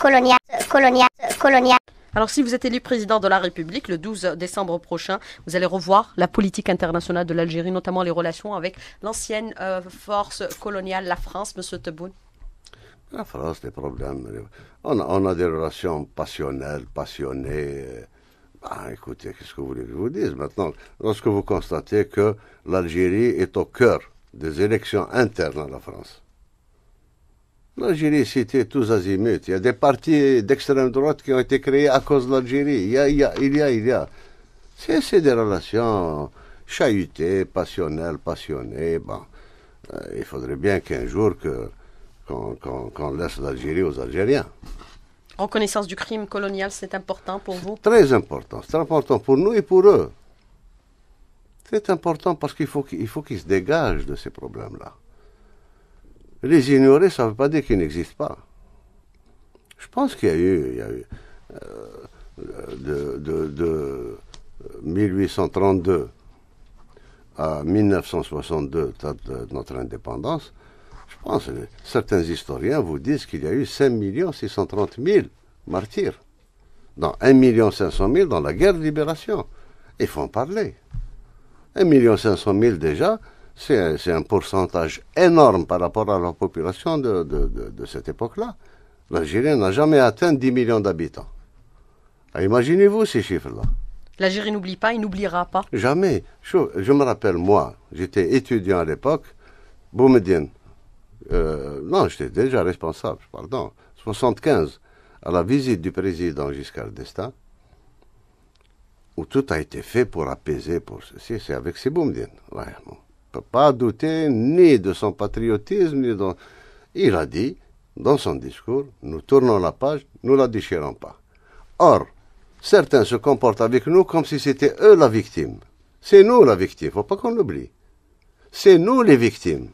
coloniale. Alors, si vous êtes élu président de la République le 12 décembre prochain, vous allez revoir la politique internationale de l'Algérie, notamment les relations avec l'ancienne force coloniale, la France, M. Tebboune. La France, les problèmes. On a des relations passionnelles, passionnées. Écoutez, qu'est-ce que vous voulez que je vous dise maintenant? Lorsque vous constatez que l'Algérie est au cœur des élections internes à la France. L'Algérie, c'était tous azimuts. Il y a des partis d'extrême droite qui ont été créés à cause de l'Algérie. Il y a. C'est des relations chahutées, passionnelles, passionnées. Bon, il faudrait bien qu'un jour qu'on laisse l'Algérie aux Algériens. Reconnaissance du crime colonial, c'est important pour vous? Très important. C'est important pour nous et pour eux. C'est important parce qu'il faut qu'ils se dégagent de ces problèmes-là. Les ignorer, ça ne veut pas dire qu'ils n'existent pas. Je pense qu'il y a eu de 1832 à 1962, date de notre indépendance, je pense que certains historiens vous disent qu'il y a eu 5 630 000 martyrs, dans 1 500 000 dans la guerre de libération. Il faut en parler. 1 500 000 déjà, c'est un pourcentage énorme par rapport à la population de cette époque-là. L'Algérie n'a jamais atteint 10 millions d'habitants. Imaginez-vous ces chiffres-là. L'Algérie n'oublie pas, il n'oubliera pas. Jamais. Je me rappelle, moi, j'étais étudiant à l'époque, Boumediene. Non, j'étais déjà responsable, pardon. 75, à la visite du président Giscard d'Estaing, où tout a été fait pour apaiser, pour ceci, c'est avec ces Boumediene. Ouais, bon. On ne peut pas douter ni de son patriotisme, ni de... Il a dit, dans son discours, nous tournons la page, nous ne la déchirons pas. Or, certains se comportent avec nous comme si c'était eux la victime. C'est nous la victime, il ne faut pas qu'on l'oublie. C'est nous les victimes.